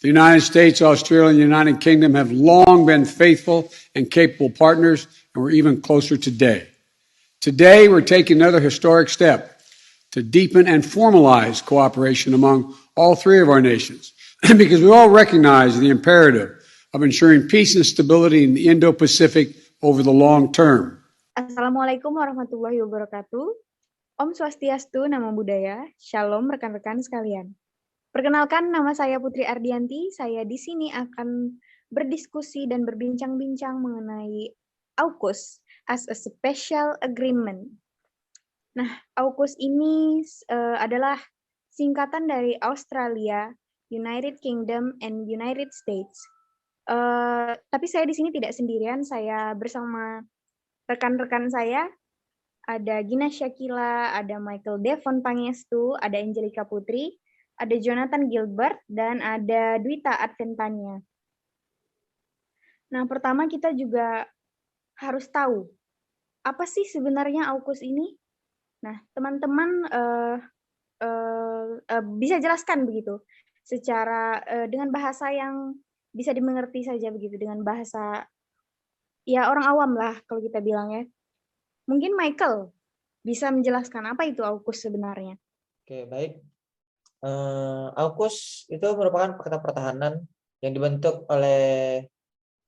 The United States, Australia, and the United Kingdom have long been faithful and capable partners, and we're even closer today. Today, we're taking another historic step to deepen and formalize cooperation among all three of our nations, because we all recognize the imperative of ensuring peace and stability in the Indo-Pacific over the long term. Assalamualaikum warahmatullahi wabarakatuh. Om Swastiastu, Namo Buddhaya. Shalom rekan-rekan sekalian. Perkenalkan, nama saya Putri Ardianti. Saya di sini akan berdiskusi dan berbincang-bincang mengenai AUKUS as a special agreement. Nah, AUKUS ini adalah singkatan dari Australia, United Kingdom, and United States. Tapi saya di sini tidak sendirian. Saya bersama rekan-rekan saya. Ada Gina Syakila, ada Michael Devon Pangestu, ada Angelica Putri, ada Jonathan Gilbert, dan ada Dwita Adventania. Nah, pertama kita juga harus tahu, apa sih sebenarnya AUKUS ini? Nah, teman-teman bisa jelaskan begitu, secara dengan bahasa yang bisa dimengerti saja begitu, dengan bahasa ya orang awam lah kalau kita bilang ya. Mungkin Michael bisa menjelaskan apa itu AUKUS sebenarnya. Oke, baik. AUKUS itu merupakan Pakta Pertahanan yang dibentuk oleh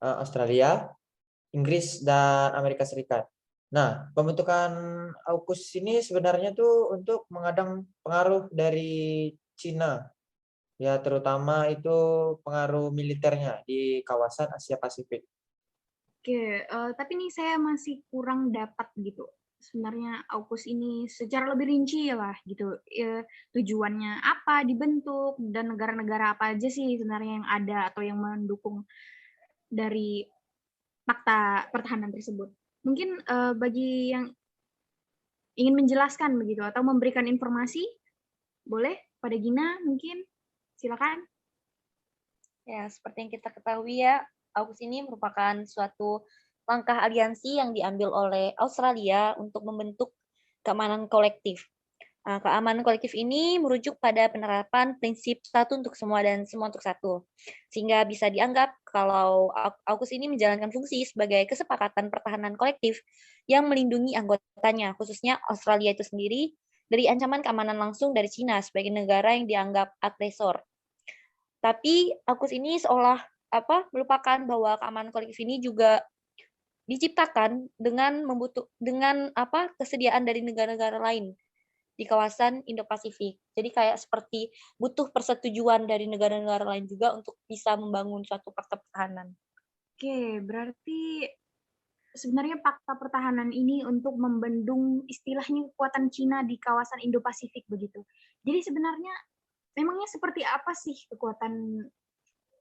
Australia, Inggris, dan Amerika Serikat. Nah, pembentukan AUKUS ini sebenarnya tuh untuk mengadang pengaruh dari Cina, ya terutama itu pengaruh militernya di kawasan Asia Pasifik. Oke, tapi nih saya masih kurang dapat gitu. Sebenarnya AUKUS ini secara lebih rinci lah gitu. Tujuannya apa dibentuk dan negara-negara apa aja sih sebenarnya yang ada atau yang mendukung dari fakta pertahanan tersebut. Mungkin bagi yang ingin menjelaskan begitu atau memberikan informasi, boleh pada Gina mungkin, silakan. Ya, seperti yang kita ketahui ya, AUKUS ini merupakan suatu langkah aliansi yang diambil oleh Australia untuk membentuk keamanan kolektif. Nah, keamanan kolektif ini merujuk pada penerapan prinsip satu untuk semua dan semua untuk satu. Sehingga bisa dianggap kalau AUKUS ini menjalankan fungsi sebagai kesepakatan pertahanan kolektif yang melindungi anggotanya, khususnya Australia itu sendiri, dari ancaman keamanan langsung dari Cina sebagai negara yang dianggap agresor. Tapi AUKUS ini seolah melupakan bahwa keamanan kolektif ini juga diciptakan dengan kesediaan dari negara-negara lain di kawasan Indo-Pasifik. Jadi kayak seperti butuh persetujuan dari negara-negara lain juga untuk bisa membangun suatu fakta pertahanan. Oke, berarti sebenarnya fakta pertahanan ini untuk membendung istilahnya kekuatan Cina di kawasan Indo-Pasifik begitu. Jadi sebenarnya memangnya seperti apa sih kekuatan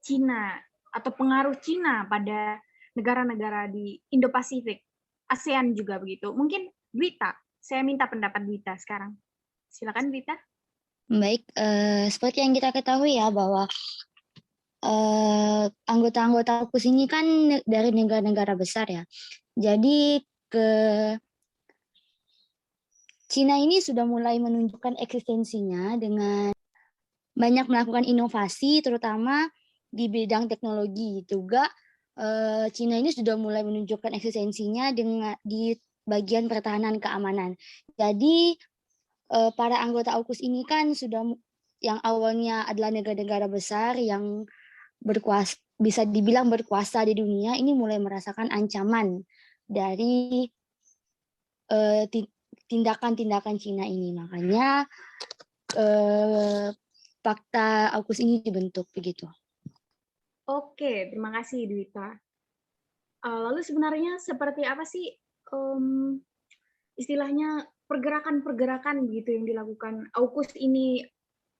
Cina atau pengaruh Cina pada negara-negara di Indo-Pasifik, ASEAN juga begitu. Mungkin Dwita, saya minta pendapat Dwita sekarang. Silakan Dwita. Baik, seperti yang kita ketahui ya bahwa anggota-anggota AUKUS ini kan dari negara-negara besar ya. Jadi Cina ini sudah mulai menunjukkan eksistensinya dengan banyak melakukan inovasi, terutama di bidang teknologi. Juga Cina ini sudah mulai menunjukkan eksistensinya di bagian pertahanan keamanan. Jadi para anggota AUKUS ini kan sudah yang awalnya adalah negara-negara besar yang berkuasa, bisa dibilang berkuasa di dunia, ini mulai merasakan ancaman dari tindakan-tindakan Cina ini. Makanya fakta AUKUS ini dibentuk begitu. Oke, terima kasih Dwita. Lalu sebenarnya seperti apa sih istilahnya pergerakan-pergerakan gitu yang dilakukan AUKUS ini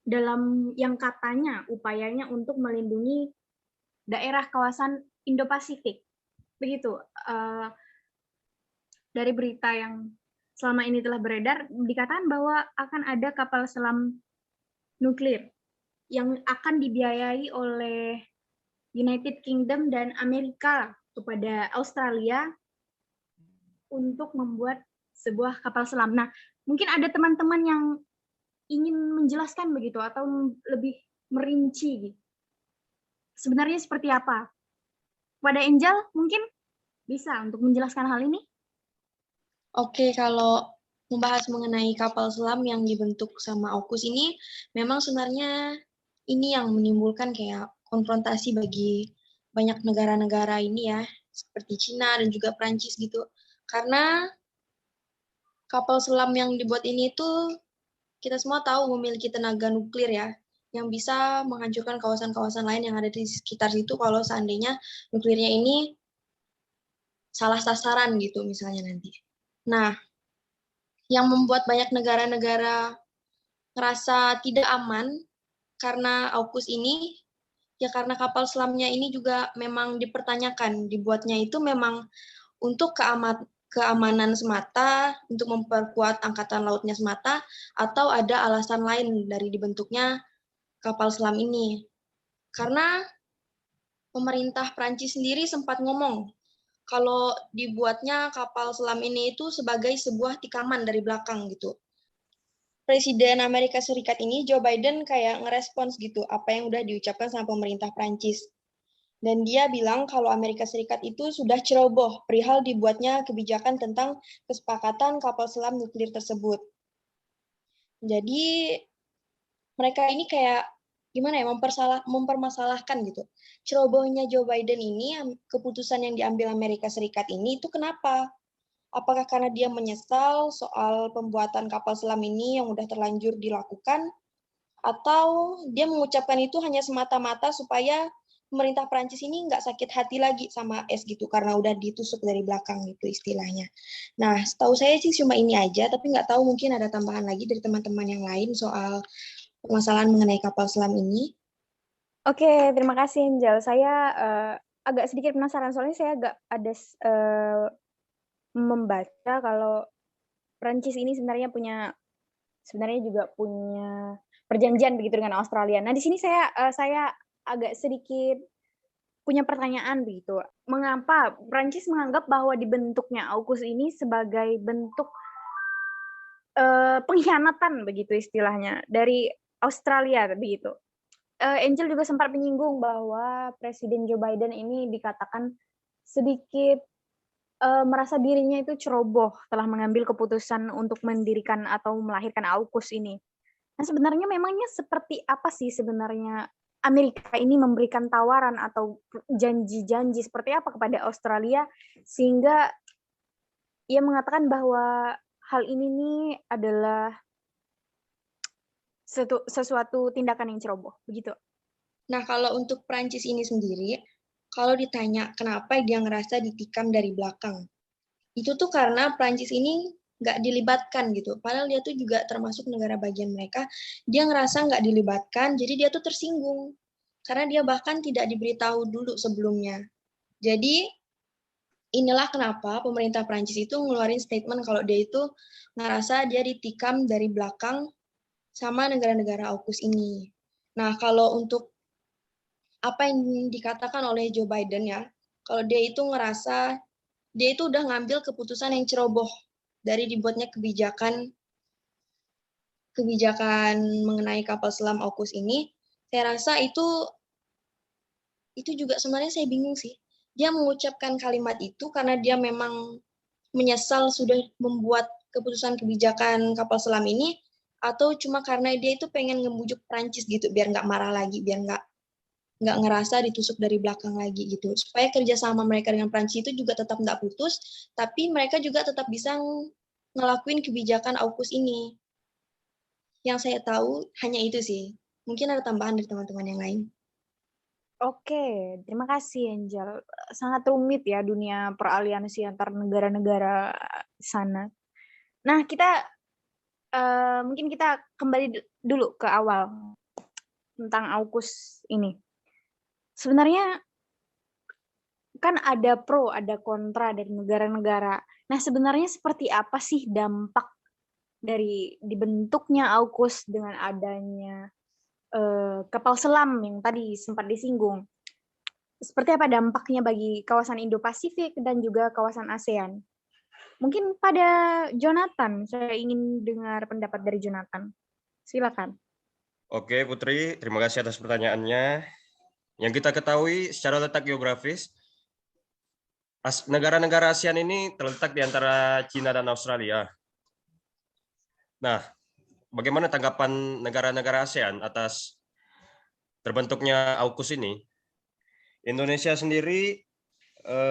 dalam yang katanya upayanya untuk melindungi daerah kawasan Indo-Pasifik. Begitu. Dari berita yang selama ini telah beredar, dikatakan bahwa akan ada kapal selam nuklir yang akan dibiayai oleh United Kingdom dan Amerika kepada Australia untuk membuat sebuah kapal selam. Nah, mungkin ada teman-teman yang ingin menjelaskan begitu atau lebih merinci gitu. sebenarnya seperti apa? Pada Angel mungkin bisa untuk menjelaskan hal ini? Oke, kalau membahas mengenai kapal selam yang dibentuk sama AUKUS ini, memang sebenarnya ini yang menimbulkan kayak konfrontasi bagi banyak negara-negara ini ya, seperti Cina dan juga Prancis gitu. Karena kapal selam yang dibuat ini tuh kita semua tahu memiliki tenaga nuklir ya, yang bisa menghancurkan kawasan-kawasan lain yang ada di sekitar situ kalau seandainya nuklirnya ini salah sasaran gitu misalnya nanti. Nah, yang membuat banyak negara-negara ngerasa tidak aman karena AUKUS ini, ya karena kapal selamnya ini juga memang dipertanyakan. Dibuatnya itu memang untuk keamanan semata, untuk memperkuat angkatan lautnya semata, atau ada alasan lain dari dibentuknya kapal selam ini. Karena pemerintah Prancis sendiri sempat ngomong kalau dibuatnya kapal selam ini itu sebagai sebuah tikaman dari belakang gitu. Presiden Amerika Serikat ini, Joe Biden, kayak ngerespons gitu apa yang udah diucapkan sama pemerintah Prancis. Dan dia bilang kalau Amerika Serikat itu sudah ceroboh perihal dibuatnya kebijakan tentang kesepakatan kapal selam nuklir tersebut. Jadi mereka ini kayak gimana ya, mempermasalahkan gitu. Cerobohnya Joe Biden ini, keputusan yang diambil Amerika Serikat ini itu kenapa? Apakah karena dia menyesal soal pembuatan kapal selam ini yang udah terlanjur dilakukan, atau dia mengucapkan itu hanya semata-mata supaya pemerintah Prancis ini nggak sakit hati lagi sama AS gitu, karena udah ditusuk dari belakang gitu istilahnya. Nah, setahu saya sih cuma ini aja, tapi nggak tahu mungkin ada tambahan lagi dari teman-teman yang lain soal permasalahan mengenai kapal selam ini. Oke, terima kasih Angel. Saya agak sedikit penasaran soalnya saya agak ada membaca kalau Prancis ini sebenarnya juga punya perjanjian begitu dengan Australia. Nah, di sini saya agak sedikit punya pertanyaan begitu. Mengapa Prancis menganggap bahwa dibentuknya AUKUS ini sebagai bentuk pengkhianatan begitu istilahnya dari Australia begitu. Angel juga sempat menyinggung bahwa Presiden Joe Biden ini dikatakan sedikit merasa dirinya itu ceroboh telah mengambil keputusan untuk mendirikan atau melahirkan AUKUS ini. Nah, sebenarnya memangnya seperti apa sih sebenarnya Amerika ini memberikan tawaran atau janji-janji seperti apa kepada Australia sehingga ia mengatakan bahwa hal ini nih adalah sesuatu tindakan yang ceroboh, begitu. Nah, kalau untuk Prancis ini sendiri, kalau ditanya kenapa dia ngerasa ditikam dari belakang, itu tuh karena Prancis ini nggak dilibatkan gitu. Padahal dia tuh juga termasuk negara bagian mereka. Dia ngerasa nggak dilibatkan, jadi dia tuh tersinggung. Karena dia bahkan tidak diberitahu dulu sebelumnya. Jadi inilah kenapa pemerintah Prancis itu ngeluarin statement kalau dia itu ngerasa dia ditikam dari belakang sama negara-negara AUKUS ini. Nah, kalau untuk apa yang dikatakan oleh Joe Biden ya, kalau dia itu ngerasa dia itu udah ngambil keputusan yang ceroboh dari dibuatnya kebijakan mengenai kapal selam AUKUS ini. Saya rasa itu juga sebenarnya saya bingung sih. Dia mengucapkan kalimat itu karena dia memang menyesal sudah membuat keputusan kebijakan kapal selam ini, atau cuma karena dia itu pengen ngebujuk Prancis gitu biar nggak marah lagi, biar nggak ngerasa ditusuk dari belakang lagi gitu, supaya kerjasama mereka dengan Prancis itu juga tetap nggak putus, tapi mereka juga tetap bisa ngelakuin kebijakan AUKUS ini. Yang saya tahu hanya itu sih. Mungkin ada tambahan dari teman-teman yang lain. Oke, terima kasih Angel. Sangat rumit ya dunia peraliansi antar negara-negara sana. Nah, mungkin kita kembali dulu ke awal tentang AUKUS ini. Sebenarnya kan ada pro, ada kontra dari negara-negara. Nah, sebenarnya seperti apa sih dampak dari dibentuknya AUKUS dengan adanya kapal selam yang tadi sempat disinggung? Seperti apa dampaknya bagi kawasan Indo-Pasifik dan juga kawasan ASEAN? Mungkin pada Jonathan, saya ingin dengar pendapat dari Jonathan. Silakan. Oke, Putri, terima kasih atas pertanyaannya. Yang kita ketahui secara letak geografis, negara-negara ASEAN ini terletak di antara Cina dan Australia. Nah, bagaimana tanggapan negara-negara ASEAN atas terbentuknya AUKUS ini? Indonesia sendiri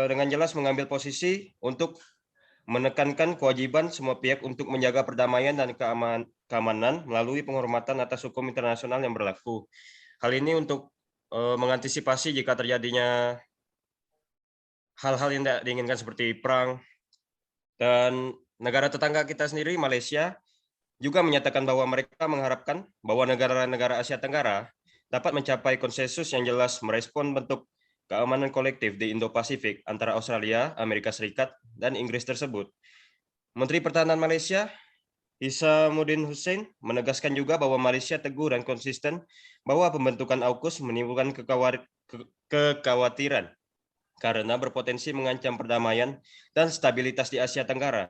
dengan jelas mengambil posisi untuk menekankan kewajiban semua pihak untuk menjaga perdamaian dan keamanan melalui penghormatan atas hukum internasional yang berlaku. Hal ini untuk mengantisipasi jika terjadinya hal-hal yang tidak diinginkan seperti perang. Dan negara tetangga kita sendiri, Malaysia, juga menyatakan bahwa mereka mengharapkan bahwa negara-negara Asia Tenggara dapat mencapai konsensus yang jelas merespon bentuk keamanan kolektif di Indo-Pasifik antara Australia, Amerika Serikat, dan Inggris tersebut. Menteri Pertahanan Malaysia, Hishamuddin Hussein, menegaskan juga bahwa Malaysia teguh dan konsisten bahwa pembentukan AUKUS menimbulkan kekhawatiran karena berpotensi mengancam perdamaian dan stabilitas di Asia Tenggara.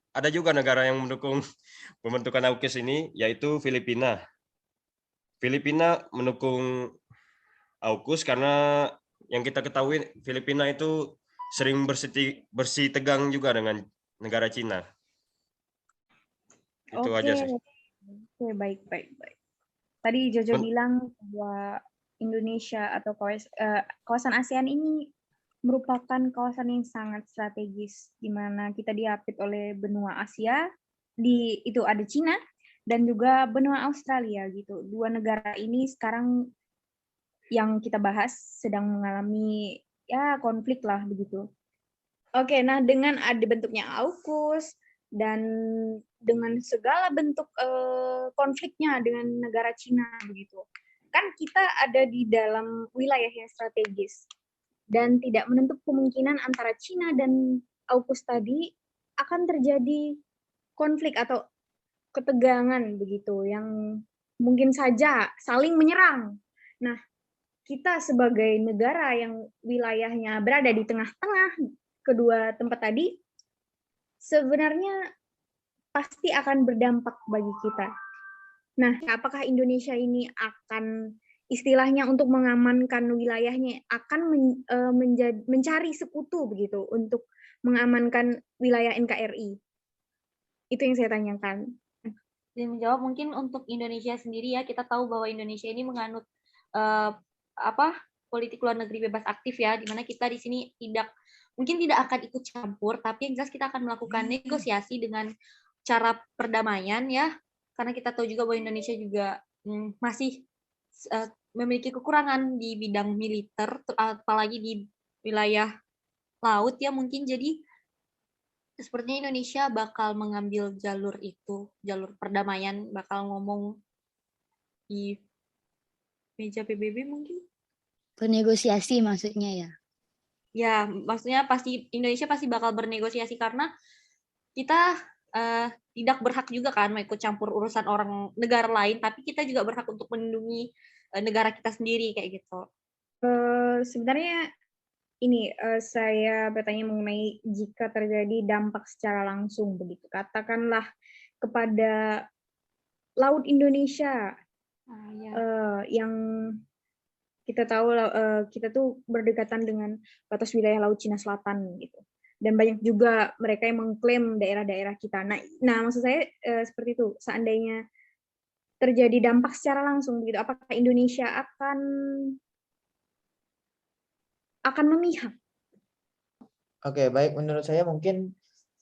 Ada juga negara yang mendukung pembentukan AUKUS ini, yaitu Filipina. Filipina mendukung AUKUS karena yang kita ketahui Filipina itu sering bersih tegang juga dengan negara Cina. Itu aja sih. Oke, baik. Tadi Jojo bilang bahwa Indonesia atau kawasan ASEAN ini merupakan kawasan yang sangat strategis, di mana kita diapit oleh benua Asia, itu ada Cina, dan juga benua Australia gitu. Dua negara ini sekarang yang kita bahas sedang mengalami konflik lah begitu. Oke, nah dengan ada bentuknya AUKUS dan dengan segala bentuk konfliknya dengan negara Cina begitu, kan kita ada di dalam wilayah yang strategis dan tidak menutup kemungkinan antara Cina dan AUKUS tadi akan terjadi konflik atau ketegangan begitu yang mungkin saja saling menyerang. Nah, kita sebagai negara yang wilayahnya berada di tengah-tengah kedua tempat tadi, sebenarnya pasti akan berdampak bagi kita. Nah, apakah Indonesia ini akan istilahnya untuk mengamankan wilayahnya, akan mencari sekutu begitu untuk mengamankan wilayah NKRI? Itu yang saya tanyakan. Dan menjawab mungkin untuk Indonesia sendiri ya, kita tahu bahwa Indonesia ini menganut politik luar negeri bebas aktif ya, di mana kita di sini mungkin tidak akan ikut campur, tapi yang jelas kita akan melakukan negosiasi dengan cara perdamaian ya, karena kita tahu juga bahwa Indonesia juga masih memiliki kekurangan di bidang militer, apalagi di wilayah laut ya mungkin. Jadi sepertinya Indonesia bakal mengambil jalur itu, jalur perdamaian, bakal ngomong di meja PBB mungkin. Bernegosiasi maksudnya ya? Ya, maksudnya Indonesia pasti bakal bernegosiasi karena kita tidak berhak juga kan ikut campur urusan negara lain, tapi kita juga berhak untuk melindungi negara kita sendiri kayak gitu. Sebenarnya ini saya bertanya mengenai jika terjadi dampak secara langsung begitu, katakanlah kepada Laut Indonesia yang kita tahu kita tuh berdekatan dengan batas wilayah Laut Cina Selatan gitu. Dan banyak juga mereka yang mengklaim daerah-daerah kita. Nah maksud saya seperti itu, seandainya terjadi dampak secara langsung begitu, apakah Indonesia akan memihak? Oke, baik. Menurut saya mungkin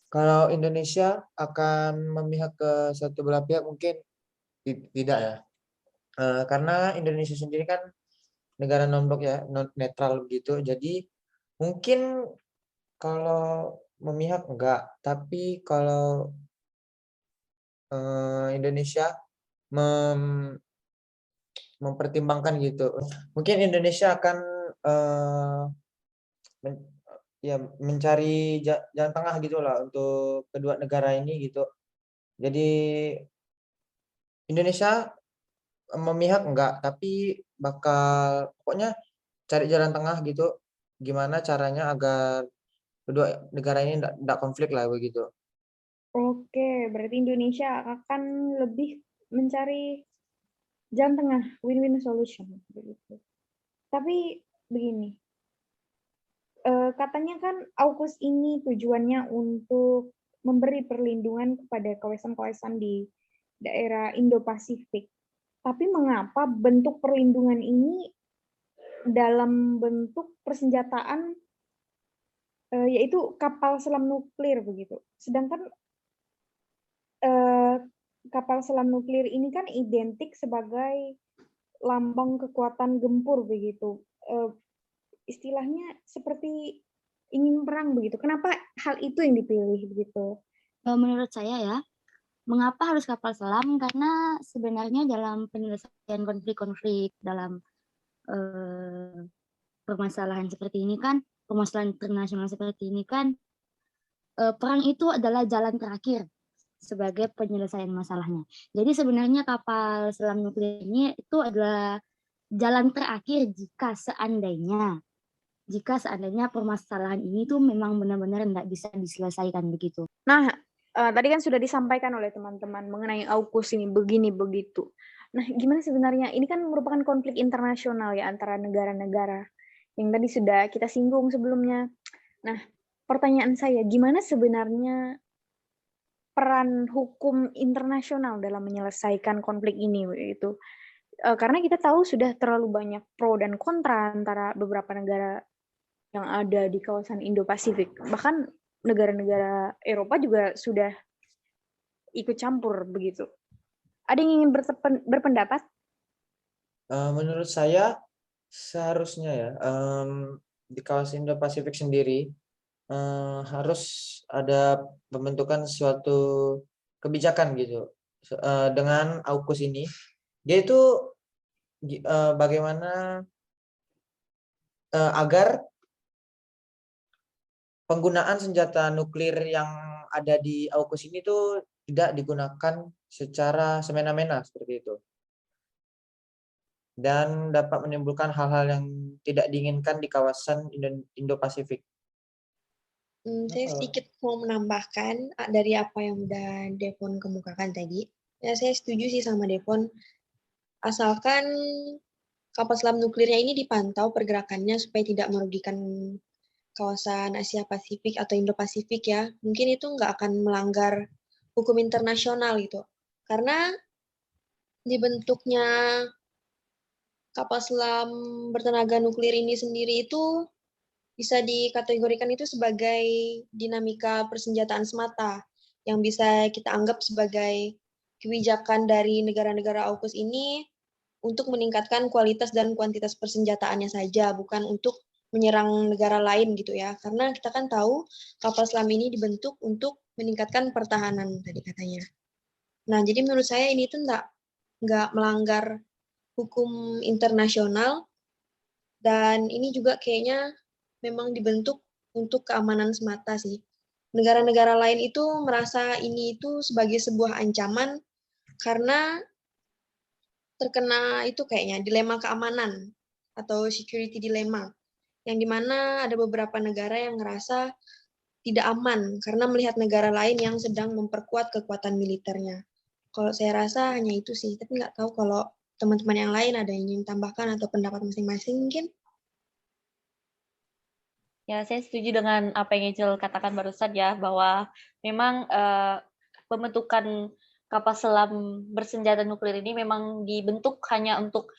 kalau Indonesia akan memihak ke satu belah pihak mungkin tidak ya. Karena Indonesia sendiri kan negara non-blok ya, netral begitu. Jadi mungkin kalau memihak enggak, tapi kalau Indonesia mempertimbangkan gitu, mungkin Indonesia akan mencari jalan tengah gitulah untuk kedua negara ini gitu. Jadi Indonesia memihak enggak, tapi bakal pokoknya cari jalan tengah gitu, gimana caranya agar kedua negara ini enggak konflik lah begitu. Oke, berarti Indonesia akan lebih mencari jalan tengah, win-win solution begitu. Tapi begini, katanya kan AUKUS ini tujuannya untuk memberi perlindungan kepada kawasan-kawasan di daerah Indo-Pasifik. Tapi mengapa bentuk perlindungan ini dalam bentuk persenjataan, yaitu kapal selam nuklir begitu. Sedangkan kapal selam nuklir ini kan identik sebagai lambang kekuatan gempur begitu. Istilahnya seperti ingin perang begitu. Kenapa hal itu yang dipilih begitu? Menurut saya ya, mengapa harus kapal selam? Karena sebenarnya dalam penyelesaian konflik-konflik dalam permasalahan seperti ini kan, permasalahan internasional seperti ini kan, perang itu adalah jalan terakhir sebagai penyelesaian masalahnya. Jadi sebenarnya kapal selam nuklir ini itu adalah jalan terakhir jika seandainya permasalahan ini tuh memang benar-benar nggak bisa diselesaikan begitu. Nah, tadi kan sudah disampaikan oleh teman-teman mengenai AUKUS ini begini begitu. Nah, gimana sebenarnya? Ini kan merupakan konflik internasional ya antara negara-negara yang tadi sudah kita singgung sebelumnya. Nah, pertanyaan saya, gimana sebenarnya peran hukum internasional dalam menyelesaikan konflik ini begitu? Karena kita tahu sudah terlalu banyak pro dan kontra antara beberapa negara yang ada di kawasan Indo-Pasifik. Bahkan negara-negara Eropa juga sudah ikut campur begitu. Ada yang ingin berpendapat? Menurut saya seharusnya ya di kawasan Indo-Pasifik sendiri harus ada pembentukan suatu kebijakan gitu dengan AUKUS ini. Dia itu bagaimana agar penggunaan senjata nuklir yang ada di AUKUS ini tuh tidak digunakan secara semena-mena seperti itu. Dan dapat menimbulkan hal-hal yang tidak diinginkan di kawasan Indo-Pasifik. Saya sedikit mau menambahkan dari apa yang udah Devon kemukakan tadi. Ya, saya setuju sih sama Devon. Asalkan kapal selam nuklirnya ini dipantau pergerakannya supaya tidak merugikan kawasan Asia Pasifik atau Indo-Pasifik ya. Mungkin itu nggak akan melanggar hukum internasional gitu. Karena dibentuknya kapal selam bertenaga nuklir ini sendiri itu bisa dikategorikan itu sebagai dinamika persenjataan semata yang bisa kita anggap sebagai kebijakan dari negara-negara AUKUS ini untuk meningkatkan kualitas dan kuantitas persenjataannya saja, bukan untuk menyerang negara lain gitu ya. Karena kita kan tahu kapal selam ini dibentuk untuk meningkatkan pertahanan tadi katanya. Nah, jadi menurut saya ini tuh nggak melanggar hukum internasional, dan ini juga kayaknya memang dibentuk untuk keamanan semata sih. Negara-negara lain itu merasa ini itu sebagai sebuah ancaman karena terkena itu kayaknya dilema keamanan atau security dilemma, yang dimana ada beberapa negara yang ngerasa tidak aman karena melihat negara lain yang sedang memperkuat kekuatan militernya. Kalau saya rasa hanya itu sih, tapi nggak tahu kalau teman-teman yang lain ada yang ingin tambahkan atau pendapat masing-masing mungkin. Ya, saya setuju dengan apa yang Angel katakan barusan ya, bahwa memang pembentukan kapal selam bersenjata nuklir ini memang dibentuk hanya untuk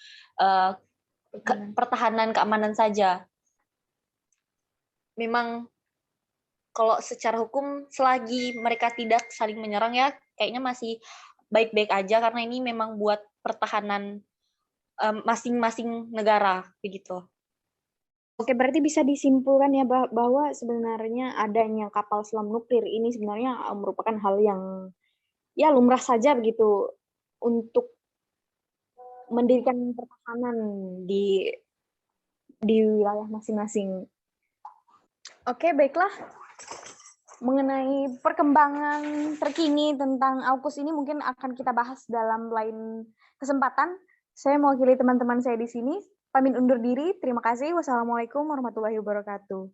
pertahanan keamanan saja. Memang kalau secara hukum selagi mereka tidak saling menyerang ya kayaknya masih baik-baik aja, karena ini memang buat pertahanan masing-masing negara begitu. Oke, berarti bisa disimpulkan ya bahwa sebenarnya adanya kapal selam nuklir ini sebenarnya merupakan hal yang ya lumrah saja begitu untuk mendirikan pertahanan di wilayah masing-masing. Oke, baiklah. Mengenai perkembangan terkini tentang AUKUS ini mungkin akan kita bahas dalam lain kesempatan. Saya mewakili teman-teman saya di sini. Pamit undur diri. Terima kasih. Wassalamualaikum warahmatullahi wabarakatuh.